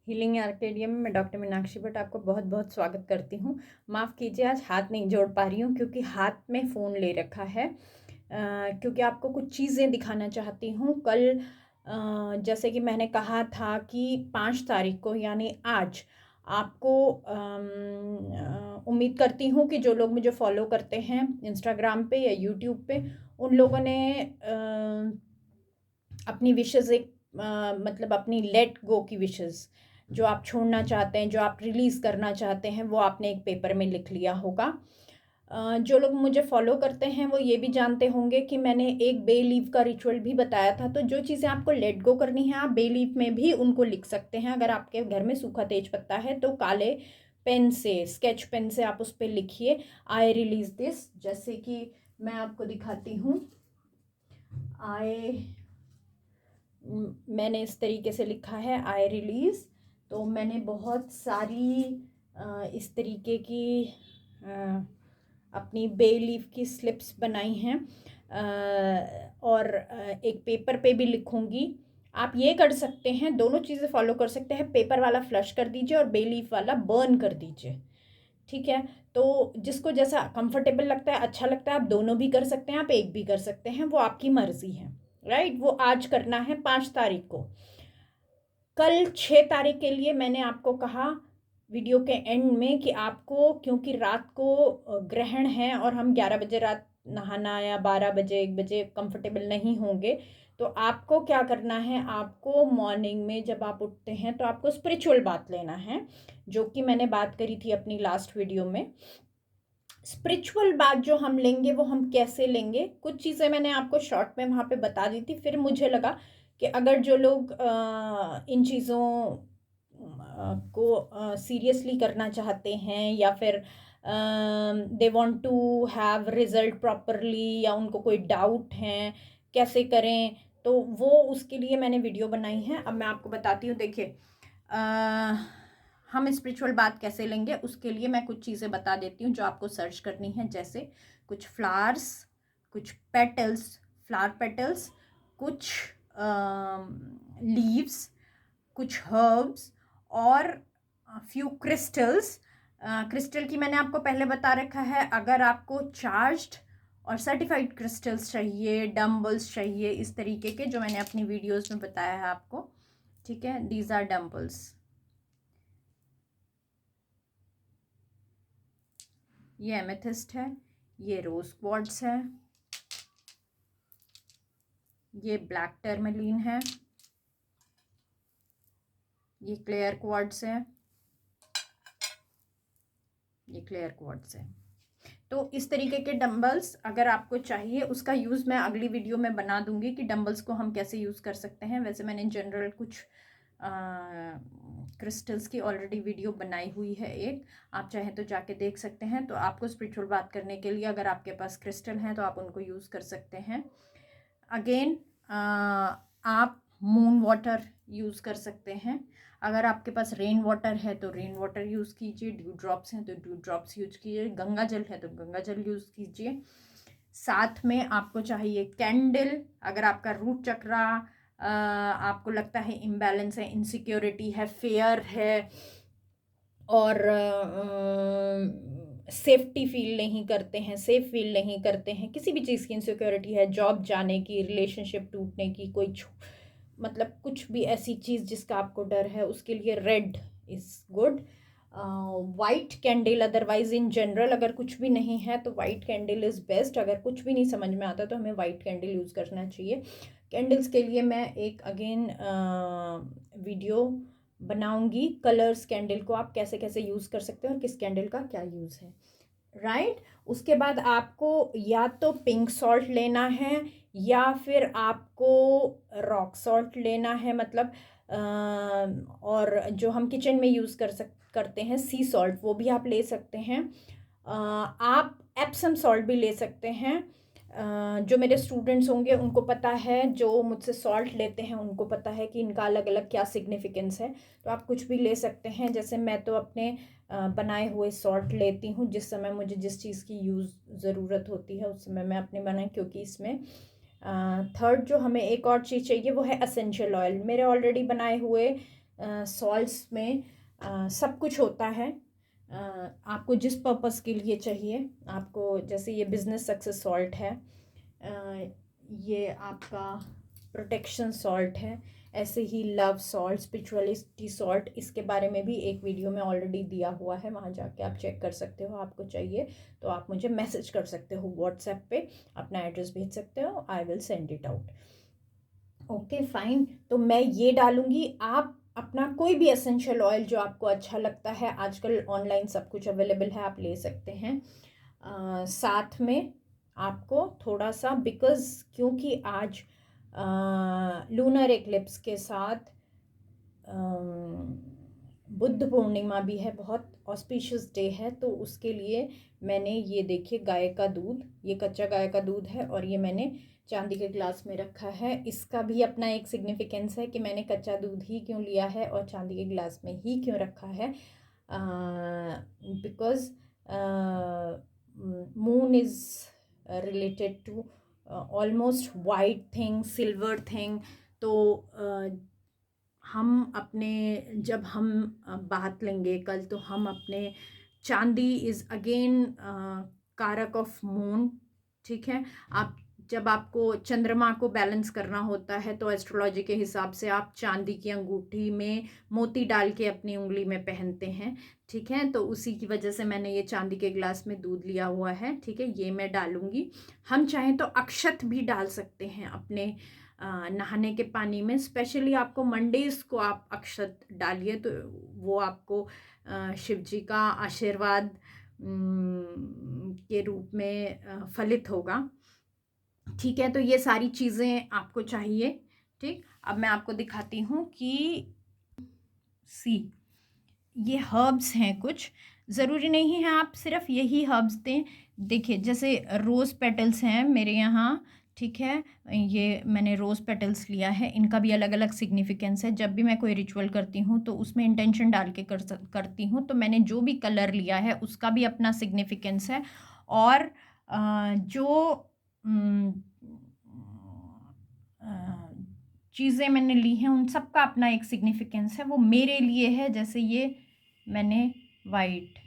Healing आर्केडियम में मैं doctor Meenakshi Bhatt आपको बहुत बहुत स्वागत करती हूँ। माफ़ कीजिए, आज हाथ नहीं जोड़ पा रही हूँ क्योंकि हाथ में फ़ोन ले रखा है। क्योंकि आपको कुछ चीज़ें दिखाना चाहती हूँ। कल जैसे कि मैंने कहा था कि 5 तारीख को यानी आज आपको उम्मीद करती हूँ कि जो लोग मुझे फॉलो करते हैं इंस्टाग्राम पे या यूट्यूब पे, उन लोगों ने अपनी विशेज़ मतलब अपनी लेट गो की विशेज़ जो आप छोड़ना चाहते हैं, जो आप रिलीज़ करना चाहते हैं, वो आपने एक पेपर में लिख लिया होगा। जो लोग मुझे फॉलो करते हैं वो ये भी जानते होंगे कि मैंने एक बे लीफ का रिचुअल भी बताया था। तो जो चीज़ें आपको लेट गो करनी है, आप बे लीफ में भी उनको लिख सकते हैं। अगर आपके घर में सूखा तेज पत्ता है तो काले पेन से, स्केच पेन से आप उस पर लिखिए, आई रिलीज़ दिस। जैसे कि मैं आपको दिखाती हूँ, मैंने इस तरीके से लिखा है, आई रिलीज़। तो मैंने बहुत सारी इस तरीके की अपनी बे लीफ की स्लिप्स बनाई हैं और एक पेपर पे भी लिखूंगी। आप ये कर सकते हैं, दोनों चीज़ें फॉलो कर सकते हैं। पेपर वाला फ्लश कर दीजिए और बे लीफ वाला बर्न कर दीजिए, ठीक है। तो जिसको जैसा कंफर्टेबल लगता है, अच्छा लगता है, आप दोनों भी कर सकते हैं, आप एक भी कर सकते हैं, वो आपकी मर्जी है, राइट। वो आज करना है 5 तारीख को। कल 6 तारीख के लिए मैंने आपको कहा वीडियो के एंड में कि आपको, क्योंकि रात को ग्रहण है और हम 11 बजे रात नहाना या 12 बजे 1 बजे कंफर्टेबल नहीं होंगे, तो आपको क्या करना है, आपको मॉर्निंग में जब आप उठते हैं तो आपको स्पिरिचुअल बात लेना है, जो कि मैंने बात करी थी अपनी लास्ट वीडियो में। स्पिरिचुअल बात जो हम लेंगे वो हम कैसे लेंगे, कुछ चीज़ें मैंने आपको शॉर्ट में वहाँ पे बता दी थी। फिर मुझे लगा कि अगर जो लोग इन चीज़ों को सीरियसली करना चाहते हैं या फिर they want to have result properly, या उनको कोई डाउट है कैसे करें, तो वो उसके लिए मैंने वीडियो बनाई है। अब मैं आपको बताती हूँ। देखिए, हम स्पिरिचुअल बात कैसे लेंगे उसके लिए मैं कुछ चीज़ें बता देती हूँ जो आपको सर्च करनी है। जैसे कुछ फ्लावर्स, कुछ पेटल्स, फ्लावर पेटल्स, कुछ लीव्स, कुछ हर्ब्स और फ्यू क्रिस्टल्स। क्रिस्टल की मैंने आपको पहले बता रखा है। अगर आपको चार्ज्ड और सर्टिफाइड क्रिस्टल्स चाहिए, डम्बल्स चाहिए, इस तरीके के जो मैंने अपनी वीडियोस में बताया है आपको, ठीक है, दीज आर डम्बल्स। ये एमेथिस्ट है, ये रोज क्वार्ट्ज है, ये ब्लैक टर्मलिन है, ये क्लियर क्वार्ट्ज है, ये क्लियर क्वार्ट्ज है। तो इस तरीके के डंबल्स अगर आपको चाहिए, उसका यूज़ मैं अगली वीडियो में बना दूंगी कि डंबल्स को हम कैसे यूज़ कर सकते हैं। वैसे मैंने जनरल कुछ क्रिस्टल्स की ऑलरेडी वीडियो बनाई हुई है एक, आप चाहें तो जाके देख सकते हैं। तो आपको स्पिरिचुअल बात करने के लिए अगर आपके पास क्रिस्टल हैं तो आप उनको यूज़ कर सकते हैं। अगेन आप मून वाटर यूज़ कर सकते हैं। अगर आपके पास रेन वाटर है तो रेन वाटर यूज़ कीजिए, ड्यू ड्रॉप्स हैं तो ड्यू ड्रॉप्स यूज कीजिए, गंगा जल है तो गंगा जल यूज़ कीजिए। साथ में आपको चाहिए कैंडल। अगर आपका रूट चक्रा आपको लगता है इम्बैलेंस है, इनसिक्योरिटी है, फेयर है और सेफ्टी फील नहीं करते हैं, सेफ फील नहीं करते हैं, किसी भी चीज़ की इनसिक्योरिटी है, जॉब जाने की, रिलेशनशिप टूटने की, कोई मतलब कुछ भी ऐसी चीज़ जिसका आपको डर है, उसके लिए red is good. White candle, otherwise in general अगर कुछ भी नहीं है तो वाइट कैंडल इज़ बेस्ट। अगर कुछ भी नहीं समझ में आता तो हमें वाइट कैंडल यूज़ करना चाहिए। कैंडल्स के लिए मैं एक अगेन वीडियो बनाऊंगी, कलर्स कैंडल को आप कैसे कैसे यूज़ कर सकते हैं और किस कैंडल का क्या यूज़ है, राइट। उसके बाद आपको या तो पिंक सॉल्ट लेना है या फिर आपको रॉक सॉल्ट लेना है, मतलब और जो हम किचन में यूज़ करते हैं सी सॉल्ट, वो भी आप ले सकते हैं। आप एप्सम सॉल्ट भी ले सकते हैं। जो मेरे स्टूडेंट्स होंगे उनको पता है, जो मुझसे सॉल्ट लेते हैं उनको पता है कि इनका अलग अलग क्या सिग्निफिकेंस है। तो आप कुछ भी ले सकते हैं। जैसे मैं तो अपने बनाए हुए सॉल्ट लेती हूँ, जिस समय मुझे जिस चीज़ की ज़रूरत होती है उस समय मैं अपने बनाए, क्योंकि इसमें थर्ड जो हमें एक और चीज़ चाहिए वो है एसेंशियल ऑयल। मेरे ऑलरेडी बनाए हुए सॉल्ट्स में सब कुछ होता है। आपको जिस पर्पस के लिए चाहिए, आपको जैसे ये बिजनेस सक्सेस सॉल्ट है, ये आपका प्रोटेक्शन सॉल्ट है, ऐसे ही लव सॉल्ट, स्पिरिचुअलिटी सॉल्ट, इसके बारे में भी एक वीडियो में ऑलरेडी दिया हुआ है, वहाँ जाके आप चेक कर सकते हो। आपको चाहिए तो आप मुझे मैसेज कर सकते हो व्हाट्सएप पे, अपना एड्रेस भेज सकते हो, I will send it out. Okay fine, तो मैं ये डालूंगी। आप अपना कोई भी एसेंशियल ऑयल जो आपको अच्छा लगता है, आजकल ऑनलाइन सब कुछ अवेलेबल है, आप ले सकते हैं। साथ में आपको थोड़ा सा, बिकॉज क्योंकि आज लूनर एक्लिप्स के साथ बुद्ध पूर्णिमा भी है, बहुत ऑस्पिशियस डे है, तो उसके लिए मैंने ये देखिए गाय का दूध, ये कच्चा गाय का दूध है और ये मैंने चांदी के ग्लास में रखा है। इसका भी अपना एक सिग्निफिकेंस है कि मैंने कच्चा दूध ही क्यों लिया है और चांदी के ग्लास में ही क्यों रखा है, because moon is related to almost white thing, silver thing. तो हम अपने, जब हम बात लेंगे कल, तो हम अपने, चांदी इज़ अगेन कारक ऑफ मून, ठीक है। आप जब आपको चंद्रमा को बैलेंस करना होता है तो एस्ट्रोलॉजी के हिसाब से आप चांदी की अंगूठी में मोती डाल के अपनी उंगली में पहनते हैं, ठीक है। तो उसी की वजह से मैंने ये चांदी के ग्लास में दूध लिया हुआ है, ठीक है। ये मैं डालूंगी। हम चाहें तो अक्षत भी डाल सकते हैं अपने नहाने के पानी में। स्पेशली आपको मंडेज को आप अक्षत डालिए तो वो आपको शिव जी का आशीर्वाद के रूप में फलित होगा, ठीक है। तो ये सारी चीज़ें आपको चाहिए, ठीक। अब मैं आपको दिखाती हूँ कि ये हर्ब्स हैं कुछ, ज़रूरी नहीं है आप सिर्फ यही हर्ब्स दें। देखिए जैसे रोज़ पेटल्स हैं मेरे यहाँ, ठीक है। ये मैंने रोज़ पेटल्स लिया है, इनका भी अलग अलग सिग्निफिकेंस है। जब भी मैं कोई रिचुअल करती हूँ तो उसमें इंटेंशन डाल के करती हूँ, तो मैंने जो भी कलर लिया है उसका भी अपना सिग्निफिकेंस है। और जो चीज़ें मैंने ली हैं उन सब का अपना एक सिग्निफिकेंस है, वो मेरे लिए है। जैसे ये मैंने वाइट,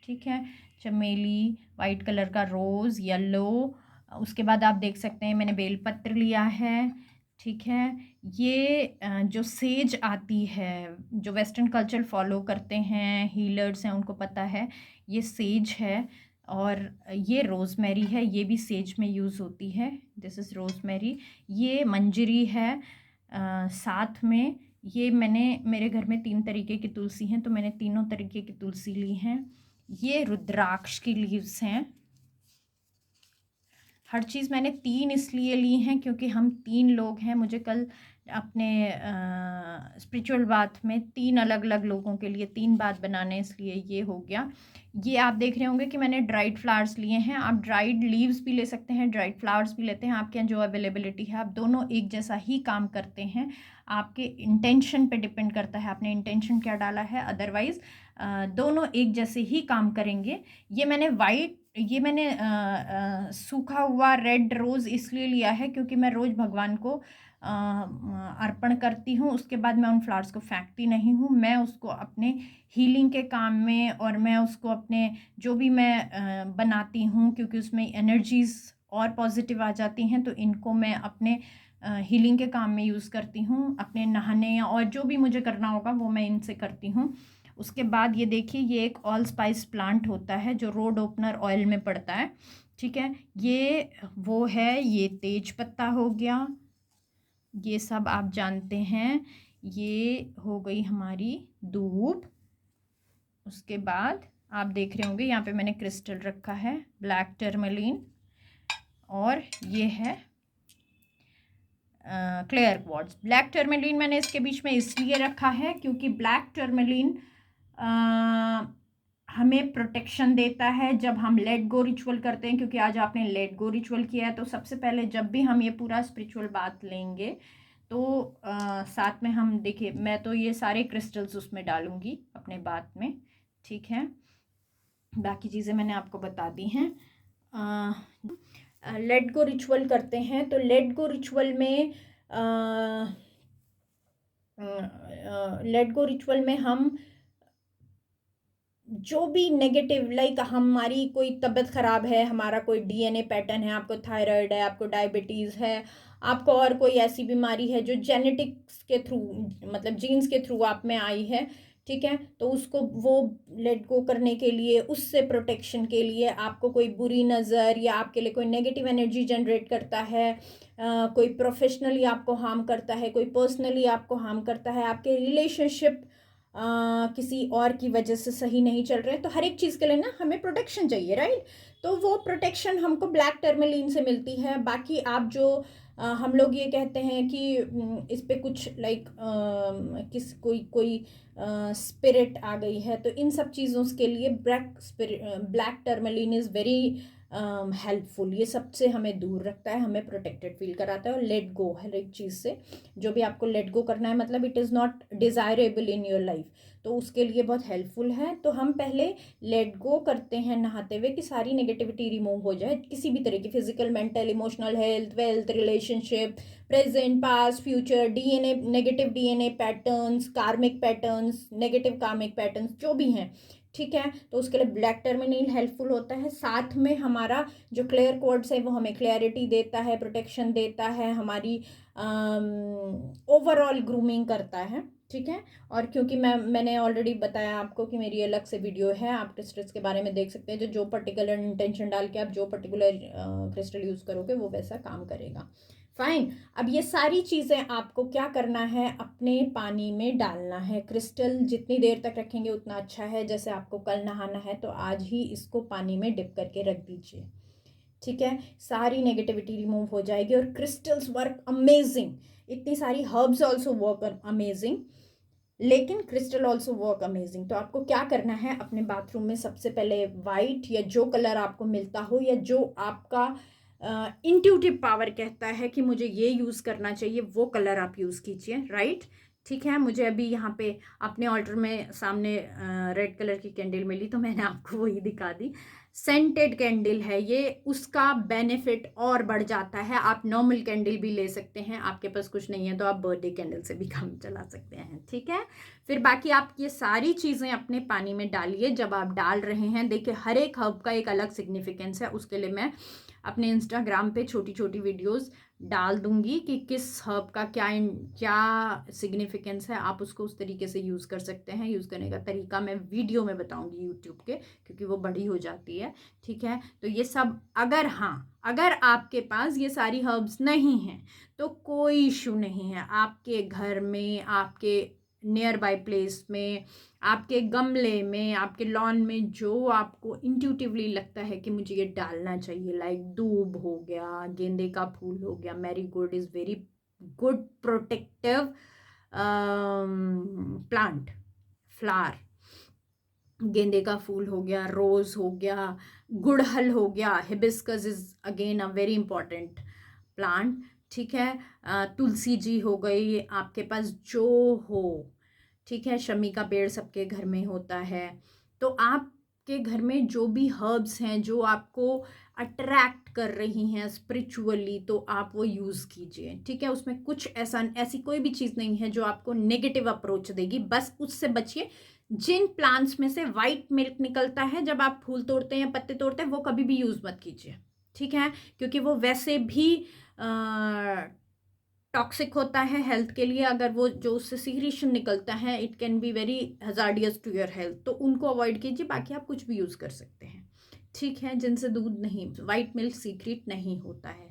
ठीक है, चमेली, वाइट कलर का रोज़, येलो, उसके बाद आप देख सकते हैं मैंने बेलपत्र लिया है, ठीक है। ये जो सेज आती है, जो वेस्टर्न कल्चर फॉलो करते हैं, हीलर्स हैं, उनको पता है ये सेज है। और ये रोज़मेरी है, ये भी सेज में यूज़ होती है, दिस इज़ रोज़मेरी। ये मंजरी है। साथ में ये मैंने, मेरे घर में 3 तरीके की तुलसी हैं तो मैंने तीनों तरीके की तुलसी ली हैं। ये रुद्राक्ष की लीव्स हैं। हर चीज़ मैंने 3 इसलिए ली हैं क्योंकि हम 3 लोग हैं। मुझे कल अपने स्पिरिचुअल बाथ में 3 अलग अलग लोगों के लिए 3 बात बनाने, इसलिए ये हो गया। ये आप देख रहे होंगे कि मैंने ड्राइड फ्लावर्स लिए हैं। आप ड्राइड लीव्स भी ले सकते हैं, ड्राइड फ्लावर्स भी लेते हैं, आपके यहाँ जो अवेलेबिलिटी है। आप दोनों एक जैसा ही काम करते हैं, आपके इंटेंशन पे डिपेंड करता है आपने इंटेंशन क्या डाला है। अदरवाइज़ दोनों एक जैसे ही काम करेंगे। ये मैंने सूखा हुआ रेड रोज़ इसलिए लिया है क्योंकि मैं रोज़ भगवान को अर्पण करती हूँ, उसके बाद मैं उन फ्लावर्स को फेंकती नहीं हूँ। मैं उसको अपने हीलिंग के काम में, और मैं उसको अपने जो भी मैं बनाती हूँ, क्योंकि उसमें एनर्जीज़ और पॉजिटिव आ जाती हैं, तो इनको मैं अपने हीलिंग के काम में यूज़ करती हूँ। अपने नहाने या और जो भी मुझे करना होगा वो मैं इनसे करती हूँ। उसके बाद ये देखिए, ये एक ऑल स्पाइस प्लांट होता है जो रोड ओपनर ऑयल में पड़ता है, ठीक है। ये वो है, ये तेज पत्ता हो गया, ये सब आप जानते हैं। ये हो गई हमारी दूब। उसके बाद आप देख रहे होंगे यहाँ पे मैंने क्रिस्टल रखा है, ब्लैक टर्मलिन, और ये है क्लियर क्वार्ट्ज। ब्लैक टर्मलिन मैंने इसके बीच में इसलिए रखा है क्योंकि ब्लैक टर्मलिन हमें प्रोटेक्शन देता है जब हम लेट गो रिचुअल करते हैं। क्योंकि आज आपने लेट गो रिचुअल किया है, तो सबसे पहले जब भी हम ये पूरा स्पिरिचुअल बात लेंगे तो साथ में हम, देखिए मैं तो ये सारे क्रिस्टल्स उसमें डालूंगी अपने बात में, ठीक है। बाकी चीज़ें मैंने आपको बता दी हैं। लेट गो रिचुअल करते हैं तो लेट गो रिचुअल में लेट गो रिचुअल में हम जो भी नेगेटिव, लाइक हमारी कोई तबीयत ख़राब है, हमारा कोई डीएनए पैटर्न है, आपको थायराइड है, आपको डायबिटीज़ है, आपको और कोई ऐसी बीमारी है जो जेनेटिक्स के थ्रू, मतलब जीन्स के थ्रू आप में आई है, ठीक है, तो उसको वो लेट गो करने के लिए, उससे प्रोटेक्शन के लिए आपको कोई बुरी नज़र या आपके लिए कोई नेगेटिव एनर्जी जनरेट करता है, कोई प्रोफेशनली आपको हार्म करता है, कोई पर्सनली आपको हार्म करता है, आपके रिलेशनशिप किसी और की वजह से सही नहीं चल रहे हैं, तो हर एक चीज़ के लिए ना हमें प्रोटेक्शन चाहिए, राइट। तो वो प्रोटेक्शन हमको ब्लैक टर्मलीन से मिलती है। बाकी आप जो हम लोग ये कहते हैं कि इस पे कुछ लाइक किस कोई कोई स्पिरिट आ गई है, तो इन सब चीज़ों के लिए ब्लैक टर्मलीन इज़ वेरी हेल्पफुल। ये सबसे हमें दूर रखता है, हमें प्रोटेक्टेड फील कराता है, और लेट गो हर एक चीज़ से, जो भी आपको लेट गो करना है, मतलब it is not desirable in your life, तो उसके लिए बहुत हेल्पफुल है। तो हम पहले लेट गो करते हैं नहाते हुए कि सारी नेगेटिविटी रिमूव हो जाए, किसी भी तरह की physical, mental, emotional, health, wealth, relationship, present, past, future, DNA, negative DNA patterns, कार्मिक पैटर्न्स, नेगेटिव कार्मिक पैटर्न्स जो भी हैं, ठीक है, तो उसके लिए ब्लैक टर्मिनल हेल्पफुल होता है। साथ में हमारा जो क्लियर कोड्स है वो हमें क्लैरिटी देता है, प्रोटेक्शन देता है, हमारी ओवरऑल ग्रूमिंग करता है, ठीक है। और क्योंकि मैंने ऑलरेडी बताया आपको कि मेरी अलग से वीडियो है, आप क्रिस्टल्स के बारे में देख सकते हैं, जो पर्टिकुलर इंटेंशन डाल के आप जो पर्टिकुलर क्रिस्टल यूज़ करोगे वो वैसा काम करेगा। फाइन। अब ये सारी चीज़ें आपको क्या करना है, अपने पानी में डालना है। क्रिस्टल जितनी देर तक रखेंगे उतना अच्छा है। जैसे आपको कल नहाना है तो आज ही इसको पानी में डिप करके रख दीजिए, ठीक है। सारी नेगेटिविटी रिमूव हो जाएगी और क्रिस्टल्स वर्क अमेजिंग। इतनी सारी हर्ब्स ऑल्सो वर्क अमेजिंग, लेकिन क्रिस्टल ऑल्सो वर्क अमेजिंग। तो आपको क्या करना है, अपने बाथरूम में सबसे पहले वाइट या जो कलर आपको मिलता हो, या जो आपका इंट्यूटिव पावर कहता है कि मुझे ये यूज़ करना चाहिए, वो कलर आप यूज़ कीजिए, राइट। ठीक है, मुझे अभी यहाँ पे अपने ऑल्टर में सामने रेड कलर की कैंडल मिली तो मैंने आपको वही दिखा दी। सेंटेड कैंडल है ये, उसका बेनिफिट और बढ़ जाता है। आप नॉर्मल कैंडल भी ले सकते हैं, आपके पास कुछ नहीं है तो आप बर्थडे कैंडल से भी काम चला सकते हैं, ठीक है। फिर बाकी आप ये सारी चीज़ें अपने पानी में डालिए। जब आप डाल रहे हैं, देखिए हर एक हर्ब का एक अलग सिग्निफिकेंस है, उसके लिए मैं अपने इंस्टाग्राम पे छोटी छोटी वीडियोस डाल दूंगी कि किस हर्ब का क्या क्या सिग्निफिकेंस है। आप उसको उस तरीके से यूज़ कर सकते हैं। यूज़ करने का तरीका मैं वीडियो में बताऊंगी यूट्यूब के, क्योंकि वो बड़ी हो जाती है, ठीक है। तो ये सब अगर आपके पास ये सारी हर्ब्स नहीं हैं तो कोई इशू नहीं है। आपके घर में, आपके नियर बाय प्लेस में, आपके गमले में, आपके लॉन में जो आपको इंट्यूटिवली लगता है कि मुझे ये डालना चाहिए, लाइक दूब हो गया, गेंदे का फूल हो गया, marigold is very good protective plant, flower, गेंदे का फूल हो गया, रोज़ हो गया, गुड़हल हो गया, hibiscus is again a very important plant, ठीक है। तुलसी जी हो गई, आपके पास जो हो, ठीक है। शमी का पेड़ सबके घर में होता है। तो आपके घर में जो भी हर्ब्स हैं जो आपको अट्रैक्ट कर रही हैं स्पिरिचुअली, तो आप वो यूज़ कीजिए, ठीक है। उसमें कुछ ऐसी कोई भी चीज़ नहीं है जो आपको नेगेटिव अप्रोच देगी, बस उससे बचिए। जिन प्लांट्स में से वाइट मिल्क निकलता है जब आप फूल तोड़ते हैं या पत्ते तोड़ते हैं, वो कभी भी यूज़ मत कीजिए, ठीक है, क्योंकि वो वैसे भी टॉक्सिक होता है हेल्थ के लिए। अगर वो जो उससे सीक्रेशन निकलता है, it can be very hazardous to your health, तो उनको अवॉइड कीजिए। बाकी आप कुछ भी यूज़ कर सकते हैं, ठीक है, जिनसे दूध नहीं, वाइट मिल्क सीक्रेट नहीं होता है।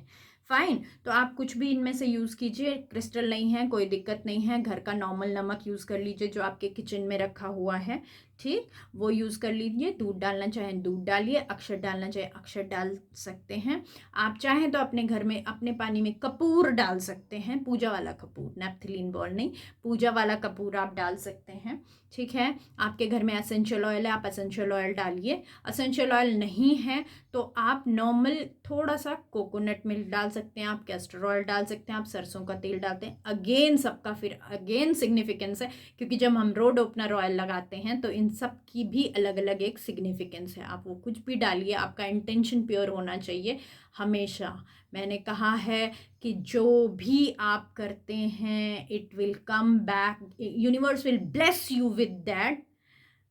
फाइन। तो आप कुछ भी इनमें से यूज़ कीजिए, क्रिस्टल नहीं है कोई दिक्कत नहीं है, घर का नॉर्मल नमक यूज़ कर लीजिए जो आपके किचन में रखा हुआ है, ठीक, वो यूज़ कर लीजिए। दूध डालना चाहें दूध डालिए, अक्षर डालना चाहें अक्षर डाल सकते हैं। आप चाहें तो अपने घर में अपने पानी में कपूर डाल सकते हैं, पूजा वाला कपूर, नैप्थलीन बॉल नहीं, पूजा वाला कपूर आप डाल सकते हैं, ठीक है। आपके घर में एसेंशियल ऑयल है, आप एसेंशियल ऑयल डालिए। एसेंशियल ऑयल नहीं है तो आप नॉर्मल थोड़ा सा कोकोनट मिल्क डाल सकते हैं आप, कैस्टर ऑयल डाल सकते हैं आप, सरसों का तेल डालते हैं। अगेन सबका फिर अगेन सिग्निफिकेंस है, क्योंकि जब हम रोड ओपनर ऑयल लगाते हैं तो इन सब की भी अलग अलग एक सिग्निफिकेंस है। आप वो कुछ भी डालिए, आपका इंटेंशन प्योर होना चाहिए हमेशा। मैंने कहा है कि जो भी आप करते हैं it will come back, universe will bless you with that,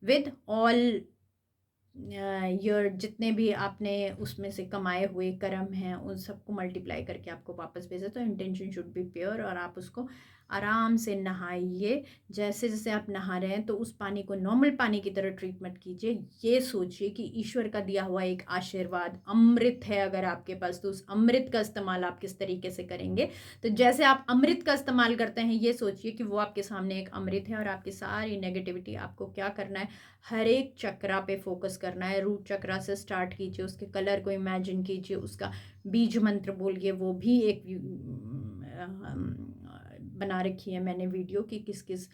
with all your जितने भी आपने उसमें से कमाए हुए कर्म हैं उन सबको मल्टीप्लाई करके आपको वापस भेजा। तो इंटेंशन शुड बी प्योर, और आप उसको आराम से नहाइए। जैसे जैसे आप नहा रहे हैं तो उस पानी को नॉर्मल पानी की तरह ट्रीट मत कीजिए। ये सोचिए कि ईश्वर का दिया हुआ एक आशीर्वाद अमृत है अगर आपके पास, तो उस अमृत का इस्तेमाल आप किस तरीके से करेंगे। तो जैसे आप अमृत का इस्तेमाल करते हैं, ये सोचिए कि वो आपके सामने एक अमृत है, और आपकी सारी नेगेटिविटी, आपको क्या करना है, हर एक चक्रा पे फोकस करना है। रूट चक्रा से स्टार्ट कीजिए, उसके कलर को इमेजिन कीजिए, उसका बीज मंत्र बोलिए। वो भी एक बना रखी है मैंने वीडियो कि किस किस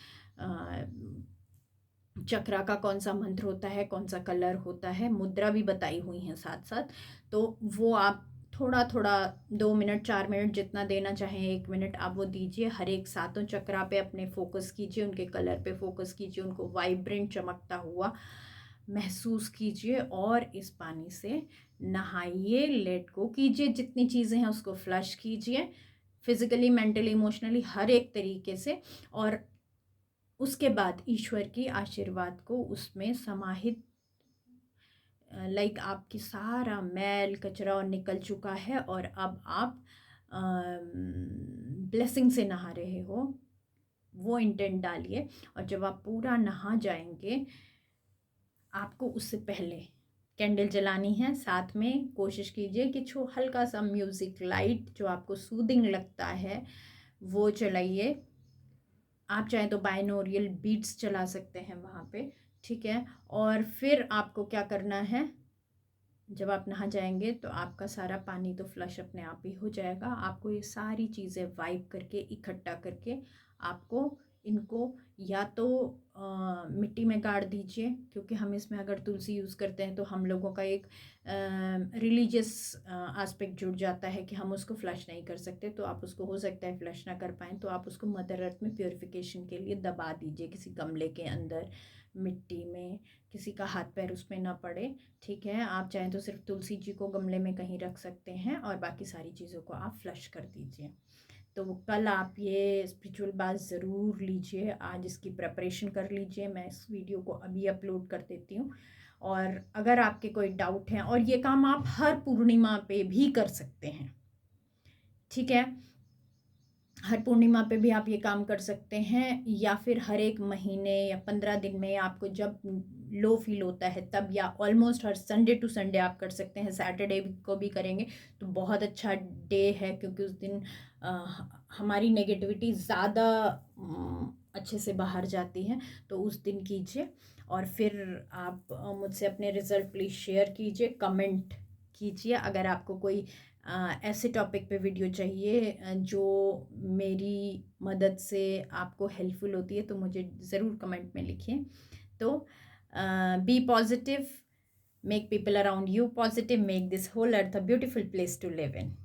चक्रा का कौन सा मंत्र होता है, कौन सा कलर होता है, मुद्रा भी बताई हुई हैं साथ साथ। तो वो आप थोड़ा थोड़ा 2 मिनट 4 मिनट जितना देना चाहें, 1 मिनट आप वो दीजिए। हर एक सातों चक्रा पे अपने फोकस कीजिए, उनके कलर पे फोकस कीजिए, उनको वाइब्रेंट चमकता हुआ महसूस कीजिए, और इस पानी से नहाइए। लेट गो कीजिए, जितनी चीज़ें हैं उसको फ्लश कीजिए, फिजिकली, मेंटली, इमोशनली, हर एक तरीके से। और उसके बाद ईश्वर की आशीर्वाद को उसमें समाहित, लाइक आपकी सारा मैल कचरा और निकल चुका है, और अब आप ब्लेसिंग से नहा रहे हो, वो इंटेंट डालिए। और जब आप पूरा नहा जाएंगे, आपको उससे पहले कैंडल जलानी है। साथ में कोशिश कीजिए कि हल्का सा म्यूज़िक, लाइट जो आपको सूदिंग लगता है वो चलाइए। आप चाहें तो बाइनोरियल बीट्स चला सकते हैं वहाँ पे, ठीक है। और फिर आपको क्या करना है, जब आप नहा जाएंगे तो आपका सारा पानी तो फ्लश अपने आप ही हो जाएगा। आपको ये सारी चीज़ें वाइप करके, इकट्ठा करके, आपको इनको या तो मिट्टी में गाड़ दीजिए, क्योंकि हम इसमें अगर तुलसी यूज़ करते हैं तो हम लोगों का एक रिलीजियस एस्पेक्ट जुड़ जाता है कि हम उसको फ्लश नहीं कर सकते। तो आप उसको, हो सकता है फ्लश ना कर पाएँ, तो आप उसको मदर अर्थ में प्योरिफिकेशन के लिए दबा दीजिए किसी गमले के अंदर, मिट्टी में, किसी का हाथ पैर उसमें ना पड़े, ठीक है। आप चाहें तो सिर्फ तुलसी जी को गमले में कहीं रख सकते हैं, और बाकी सारी चीज़ों को आप फ्लश कर दीजिए। तो कल आप ये स्पिरिचुअल बात ज़रूर लीजिए, आज इसकी प्रिपरेशन कर लीजिए। मैं इस वीडियो को अभी अपलोड कर देती हूँ। और अगर आपके कोई डाउट हैं, और ये काम आप हर पूर्णिमा पे भी कर सकते हैं, ठीक है। हर पूर्णिमा पे भी आप ये काम कर सकते हैं, या फिर हर एक महीने या 15 दिन में, आपको जब लो फील होता है तब, या ऑलमोस्ट हर संडे टू संडे आप कर सकते हैं। सैटरडे को भी करेंगे तो बहुत अच्छा डे है, क्योंकि उस दिन हमारी नेगेटिविटी ज़्यादा अच्छे से बाहर जाती है। तो उस दिन कीजिए, और फिर आप मुझसे अपने रिज़ल्ट प्लीज़ शेयर कीजिए, कमेंट कीजिए। अगर आपको कोई ऐसे टॉपिक पे वीडियो चाहिए जो मेरी मदद से आपको हेल्पफुल होती है, तो मुझे ज़रूर कमेंट में लिखिए। तो be positive, make people around you positive, make this whole earth a beautiful place to live in.